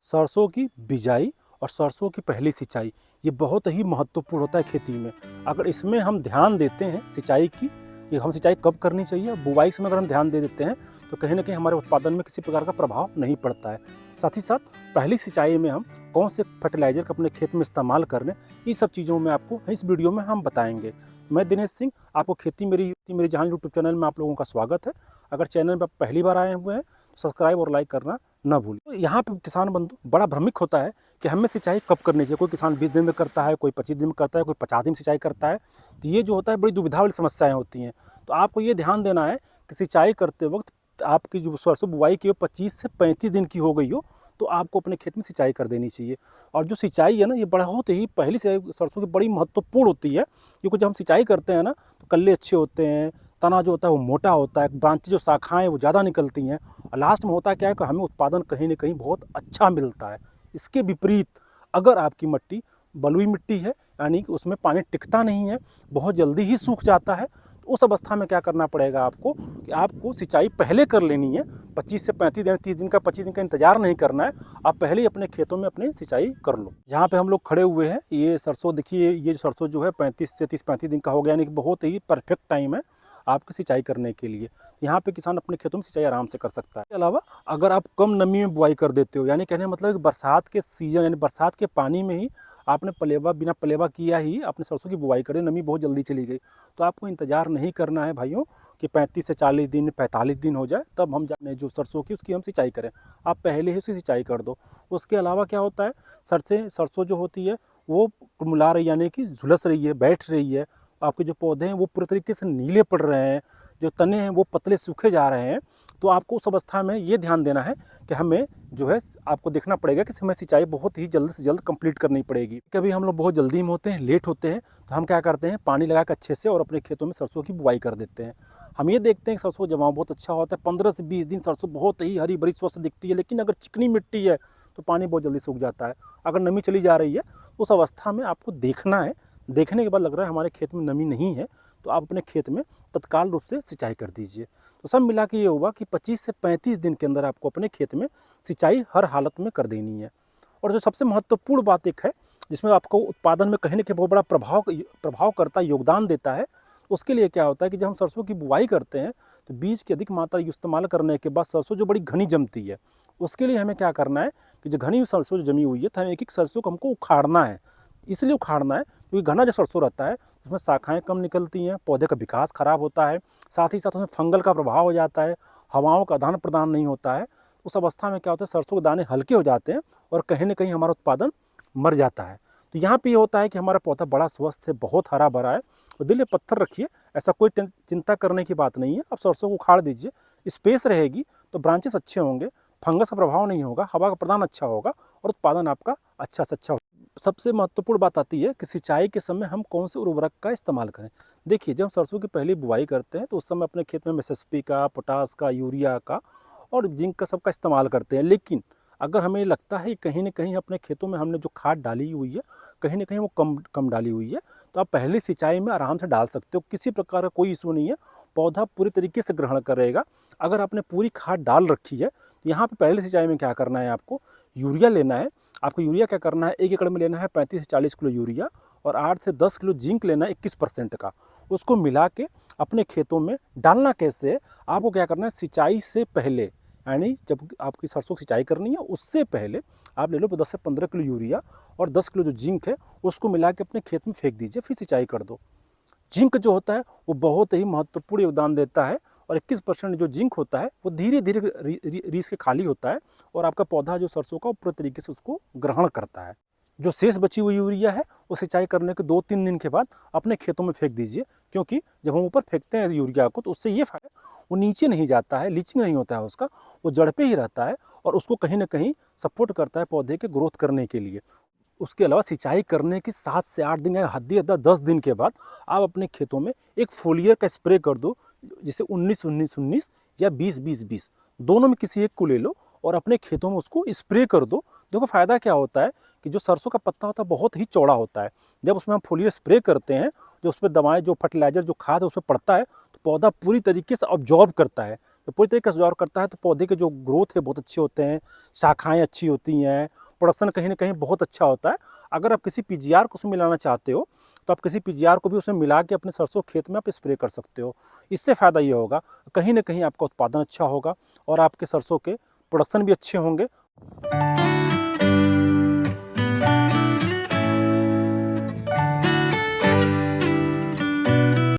सरसों की बिजाई और सरसों की पहली सिंचाई ये बहुत ही महत्वपूर्ण होता है खेती में। अगर इसमें हम ध्यान देते हैं सिंचाई की, कि हम सिंचाई कब करनी चाहिए, बुवाई समय अगर हम ध्यान दे देते हैं तो कहीं ना कहीं हमारे उत्पादन में किसी प्रकार का प्रभाव नहीं पड़ता है। साथ ही साथ पहली सिंचाई में हम कौन से फर्टिलाइजर का अपने खेत में इस्तेमाल करने, ये सब चीज़ों में आपको इस वीडियो में हम बताएंगे। मैं दिनेश सिंह, आपको खेती मेरी जहान यूट्यूब चैनल में आप लोगों का स्वागत है। अगर चैनल में आप पहली बार आए हुए हैं तो सब्सक्राइब और लाइक करना ना भूलें। तो यहाँ पे किसान बंधु बड़ा भ्रमिक होता है कि हमें सिंचाई कब करनी चाहिए। कोई किसान 20 दिन में करता है, कोई 25 दिन में करता है, कोई 50 दिन में सिंचाई करता है। तो ये जो होता है बड़ी दुविधा वाली समस्याएं होती हैं। तो आपको ये ध्यान देना है कि सिंचाई करते वक्त आपकी जो सरसों बुआई की हो 25 से 35 दिन की हो गई हो तो आपको अपने खेत में सिंचाई कर देनी चाहिए। और जो सिंचाई है ना, ये बहुत ही पहली सिंचाई सरसों की बड़ी महत्वपूर्ण होती है, क्योंकि जब हम सिंचाई करते हैं ना तो कल्ले अच्छे होते हैं, तना जो होता है वो मोटा होता है, ब्रांच जो शाखाएं वो ज़्यादा निकलती हैं, और लास्ट में होता क्या है कि हमें उत्पादन कहीं ना कहीं बहुत अच्छा मिलता है। इसके विपरीत अगर आपकी मिट्टी बलुई मिट्टी है, यानी कि उसमें पानी टिकता नहीं है, बहुत जल्दी ही सूख जाता है, तो उस अवस्था में क्या करना पड़ेगा आपको कि आपको सिंचाई पहले कर लेनी है। 25 से 35 दिन, 30 दिन का 25 दिन का इंतजार नहीं करना है, आप पहले ही अपने खेतों में अपनी सिंचाई कर लो। जहाँ पे हम लोग खड़े हुए हैं, ये सरसों देखिए, ये सरसों जो है 35 से 30-35 दिन का हो गया, यानी कि बहुत ही परफेक्ट टाइम है आपकी सिंचाई करने के लिए। यहाँ पे किसान अपने खेतों में सिंचाई आराम से कर सकता है। इसके अलावा अगर आप कम नमी में बुआई कर देते हो, यानी कहने का मतलब कि बरसात के सीजन यानी बरसात के पानी में ही आपने बिना पलेवा किया ही अपने सरसों की बुआई करें, नमी बहुत जल्दी चली गई, तो आपको इंतजार नहीं करना है भाइयों कि 35 से 40 दिन 45 दिन हो जाए तब हम जाने जो सरसों की उसकी हम सिंचाई करें। आप पहले ही उसकी सिंचाई कर दो। उसके अलावा क्या होता है, सरसों जो होती है वो कुमला रही, यानी कि झुलस रही है, बैठ रही है, आपके जो पौधे हैं वो पूरे तरीके से नीले पड़ रहे हैं, जो तने हैं वो पतले सूखे जा रहे हैं, तो आपको उस अवस्था में ये ध्यान देना है कि हमें जो है आपको देखना पड़ेगा कि हमें सिंचाई बहुत ही जल्द से जल्द कंप्लीट करनी पड़ेगी। कभी हम लोग बहुत जल्दी में होते हैं, लेट होते हैं, तो हम क्या करते हैं, पानी लगा कर अच्छे से और अपने खेतों में सरसों की बुआई कर देते हैं। हम ये देखते हैं कि सरसों जमाव बहुत अच्छा होता है, 15 से 20 दिन सरसों बहुत ही हरी भरी स्वस्थ दिखती है, लेकिन अगर चिकनी मिट्टी है तो पानी बहुत जल्दी सूख जाता है। अगर नमी चली जा रही है तो उस अवस्था में आपको देखना है, देखने के बाद लग रहा है हमारे खेत में नमी नहीं है, तो आप अपने खेत में तत्काल रूप से सिंचाई कर दीजिए। तो सब मिला के ये होगा कि 25 से 35 दिन के अंदर आपको अपने खेत में सिंचाई हर हालत में कर देनी है। और जो सबसे महत्वपूर्ण बात एक है जिसमें आपको उत्पादन में कहीं ना कहीं बहुत बड़ा प्रभाव करता है, योगदान देता है, उसके लिए क्या होता है कि जब हम सरसों की बुआई करते हैं तो बीज की अधिक मात्रा इस्तेमाल करने के बाद सरसों जो बड़ी घनी जमती है, उसके लिए हमें क्या करना है कि जो घनी सरसों जो जमी हुई है तो हमें एक एक सरसों को हमको उखाड़ना है। इसलिए उखाड़ना है क्योंकि घना जो सरसों रहता है उसमें शाखाएं कम निकलती हैं, पौधे का विकास खराब होता है, साथ ही साथ उसमें फंगल का प्रभाव हो जाता है, हवाओं का आदान प्रदान नहीं होता है। उस अवस्था में क्या होता है, सरसों के दाने हल्के हो जाते हैं और कहीं ना कहीं हमारा उत्पादन मर जाता है। तो यहाँ पे ये होता है कि हमारा पौधा बड़ा स्वस्थ है, बहुत हरा भरा है। और दिल में पत्थर रखिए, ऐसा कोई चिंता करने की बात नहीं है। आप सरसों को उखाड़ दीजिए, स्पेस रहेगी तो ब्रांचेस अच्छे होंगे, फंगस का प्रभाव नहीं होगा, हवा का प्रदान अच्छा होगा और उत्पादन आपका अच्छा से अच्छा होगा। सबसे महत्वपूर्ण बात आती है कि सिंचाई के समय हम कौन से उर्वरक का इस्तेमाल करें। देखिए, जब सरसों की पहली बुआई करते हैं तो उस समय अपने खेत में एसएसपी का, पोटास का, यूरिया का और जिंक का सबका इस्तेमाल करते हैं। लेकिन अगर हमें लगता है कि कहीं ना कहीं अपने खेतों में हमने जो खाद डाली हुई है कहीं ना कहीं वो कम डाली हुई है, तो आप पहली सिंचाई में आराम से डाल सकते हो, किसी प्रकार का कोई इशू नहीं है, पौधा पूरी तरीके से ग्रहण करेगा। अगर आपने पूरी खाद डाल रखी है तो यहाँ पे पहली सिंचाई में क्या करना है, आपको यूरिया लेना है। आपको यूरिया क्या करना है, 1 एकड़ में लेना है 35 से 40 किलो यूरिया और 8 से 10 किलो जिंक लेना है 21% का। उसको मिला के अपने खेतों में डालना कैसे है, आपको क्या करना है, सिंचाई से पहले यानी जब आपकी सरसों की सिंचाई करनी है उससे पहले आप ले लो 10 से 15 किलो यूरिया और 10 किलो जो जिंक है उसको मिला के अपने खेत में फेंक दीजिए, फिर सिंचाई कर दो। जिंक जो होता है वो बहुत ही महत्वपूर्ण योगदान देता है और 21% जो जिंक होता है वो धीरे धीरे रीस के खाली होता है और आपका पौधा जो सरसों का पूरे तरीके से उसको ग्रहण करता है। जो शेष बची हुई यूरिया है वो सिंचाई करने के 2-3 दिन के बाद अपने खेतों में फेंक दीजिए, क्योंकि जब हम ऊपर फेंकते हैं यूरिया को तो उससे ये फायदा, वो नीचे नहीं जाता है, लीचिंग नहीं होता है उसका, वो जड़ पे ही रहता है और उसको कहीं ना कहीं सपोर्ट करता है पौधे के ग्रोथ करने के लिए। उसके अलावा सिंचाई करने के 7 से 8 दिन या हद 10 दिन के बाद आप अपने खेतों में एक फोलियर का स्प्रे कर दो, जैसे 19-19-19 या 20-20-20 दोनों में किसी एक को ले लो और अपने खेतों में उसको स्प्रे कर दो। देखो फ़ायदा क्या होता है कि जो सरसों का पत्ता होता है बहुत ही चौड़ा होता है, जब उसमें हम फोलियर स्प्रे करते हैं, जो उस पर दवाएँ, जो फर्टिलाइज़र, जो खाद है उस पर पड़ता है तो पौधा पूरी तरीके से अब्जॉर्ब करता है। ये पूरी तरीके से सुधार करता है, तो पौधे के जो ग्रोथ है बहुत अच्छे होते हैं, शाखाएँ अच्छी होती हैं, प्रोडक्शन कहीं न कहीं बहुत अच्छा होता है। अगर आप किसी पीजीआर को उसमें मिलाना चाहते हो, तो आप किसी पीजीआर को भी उसमें मिला के अपने सरसों खेत में आप स्प्रे कर सकते हो। इससे फ़ायदा ये होगा, कहीं न कहीं आपका उत्पादन अच्छा होगा और आपके सरसों के प्रोडक्शन भी अच्छे होंगे।